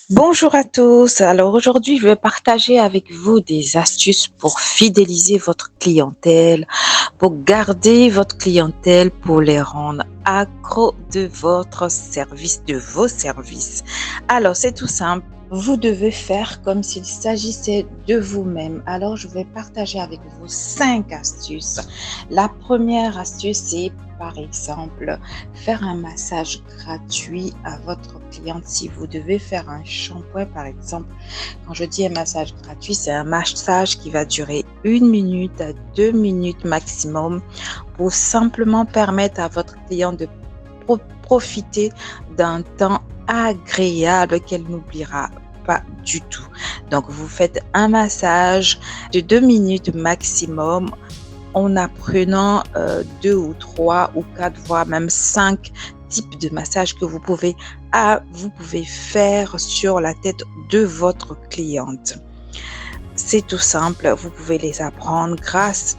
Bonjour à tous. Alors aujourd'hui, je vais partager avec vous des astuces pour fidéliser votre clientèle, pour garder votre clientèle, pour les rendre accros de votre service, de vos services. Alors c'est tout simple. Vous devez faire comme s'il s'agissait de vous-même. Alors je vais partager avec vous 5 astuces. La première astuce, c'est par exemple faire un massage gratuit à votre cliente. Si vous devez faire un shampoing par exemple, quand je dis un massage gratuit, c'est un massage qui va durer 1 minute à 2 minutes maximum pour simplement permettre à votre client de profiter d'un temps agréable qu'elle n'oubliera pas du tout. Donc vous faites un massage de 2 minutes maximum en apprenant 2 ou 3 ou 4 voire même 5 types de massages que vous pouvez faire sur la tête de votre cliente. C'est tout simple, vous pouvez les apprendre grâce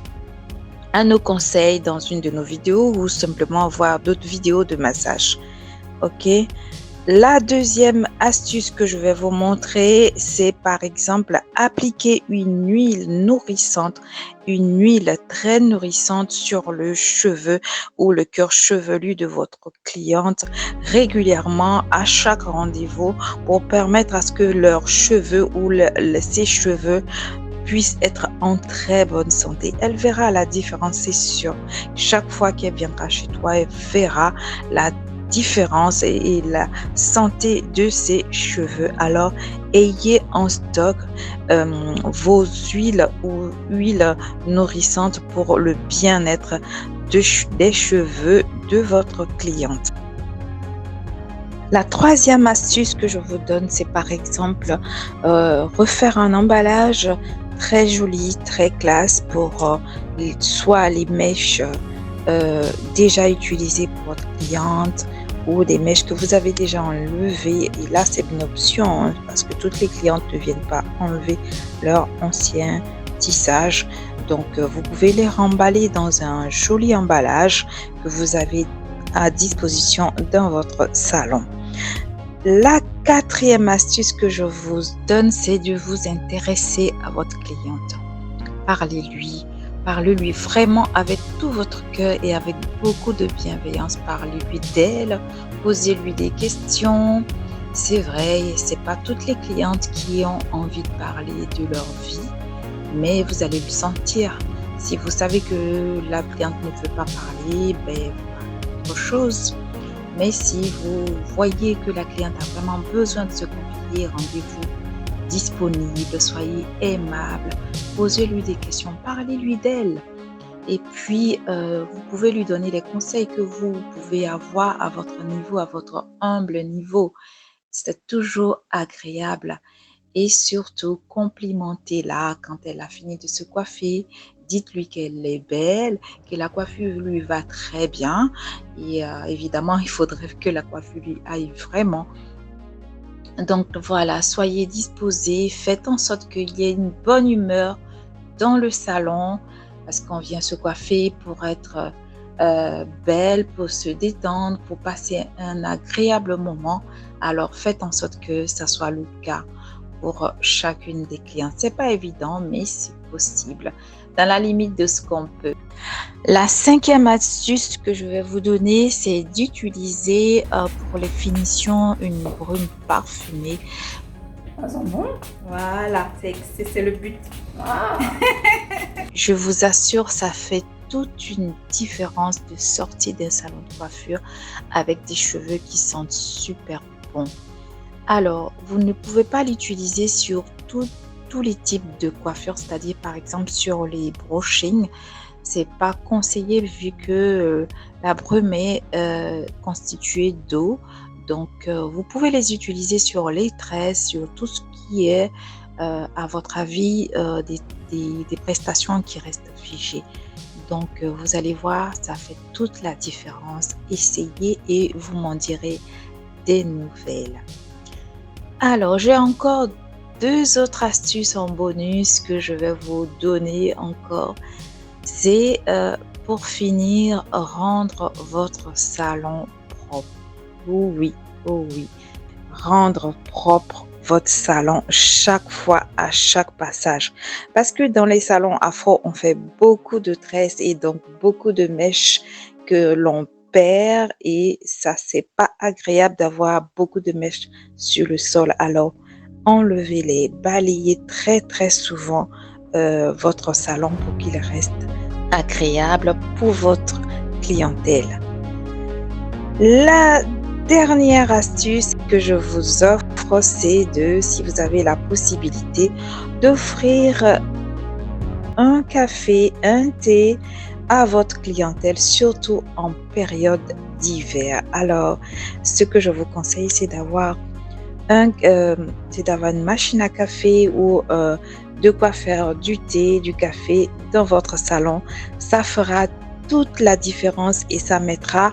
à nos conseils dans une de nos vidéos ou simplement voir d'autres vidéos de massage. OK? La deuxième astuce que je vais vous montrer, c'est par exemple appliquer une huile nourrissante, une huile très nourrissante sur le cheveu ou le cuir chevelu de votre cliente régulièrement à chaque rendez-vous pour permettre à ce que leurs cheveux ou ses cheveux puissent être en très bonne santé. Elle verra la différence, c'est sûr. Chaque fois qu'elle viendra chez toi, elle verra la différence et la santé de ses cheveux. Alors, ayez en stock vos huiles ou huiles nourrissantes pour le bien-être des cheveux de votre cliente. La troisième astuce que je vous donne, c'est par exemple refaire un emballage très joli, très classe pour soit les mèches déjà utilisées pour votre cliente ou des mèches que vous avez déjà enlevées. Et là, c'est une option hein, parce que toutes les clientes ne viennent pas enlever leur ancien tissage. Donc, vous pouvez les remballer dans un joli emballage que vous avez à disposition dans votre salon. La quatrième astuce que je vous donne, c'est de vous intéresser à votre cliente. Parlez-lui vraiment avec tout votre cœur et avec beaucoup de bienveillance. Parlez-lui d'elle, posez-lui des questions. C'est vrai, c'est pas toutes les clientes qui ont envie de parler de leur vie, mais vous allez le sentir. Si vous savez que la cliente ne veut pas parler, vous parlez d'autre chose. Mais si vous voyez que la cliente a vraiment besoin de se confier, rendez-vous disponible, soyez aimable, posez-lui des questions, parlez-lui d'elle. Et puis, vous pouvez lui donner les conseils que vous pouvez avoir à votre niveau, à votre humble niveau. C'est toujours agréable. Et surtout, complimentez-la quand elle a fini de se coiffer. Dites-lui qu'elle est belle, que la coiffure lui va très bien. Et évidemment, il faudrait que la coiffure lui aille vraiment. Donc voilà, soyez disposés, faites en sorte qu'il y ait une bonne humeur dans le salon parce qu'on vient se coiffer pour être belle, pour se détendre, pour passer un agréable moment. Alors faites en sorte que ça soit le cas pour chacune des clientes. C'est pas évident, mais c'est possible dans la limite de ce qu'on peut. La cinquième astuce que je vais vous donner, c'est d'utiliser pour les finitions une brume parfumée. Ça sent bon. Voilà, c'est le but. Ah. Je vous assure, ça fait toute une différence de sortir d'un salon de coiffure avec des cheveux qui sentent super bon. Alors, vous ne pouvez pas l'utiliser sur tous les types de coiffure, c'est-à-dire par exemple sur les brushings. C'est pas conseillé vu que la brume est constituée d'eau. Donc, vous pouvez les utiliser sur les tresses, sur tout ce qui est, à votre avis, des prestations qui restent figées. Donc, vous allez voir, ça fait toute la différence. Essayez et vous m'en direz des nouvelles. Alors, j'ai encore 2 autres astuces en bonus que je vais vous donner encore. C'est pour finir, rendre votre salon propre. Oh oui, rendre propre votre salon chaque fois à chaque passage. Parce que dans les salons afro, on fait beaucoup de tresses et donc beaucoup de mèches que l'on perd et ça, c'est pas agréable d'avoir beaucoup de mèches sur le sol. Alors, enlevez-les, balayez très souvent votre salon pour qu'il reste agréable pour votre clientèle. La dernière astuce que je vous offre, c'est si vous avez la possibilité, d'offrir un café, un thé à votre clientèle, surtout en période d'hiver. Alors, ce que je vous conseille, c'est d'avoir une machine à café ou de quoi faire du thé, du café dans votre salon. Ça fera toute la différence et ça mettra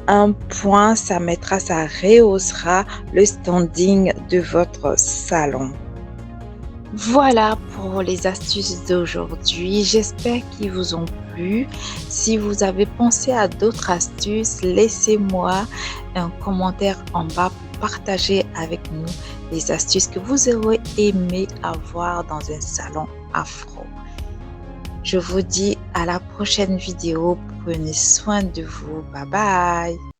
un point, ça rehaussera le standing de votre salon. Voilà pour les astuces d'aujourd'hui. J'espère qu'ils vous ont plu. Si vous avez pensé à d'autres astuces, laissez-moi un commentaire en bas pour partager avec nous les astuces que vous aurez aimé avoir dans un salon afro. Je vous dis à la prochaine vidéo. Prenez soin de vous. Bye bye.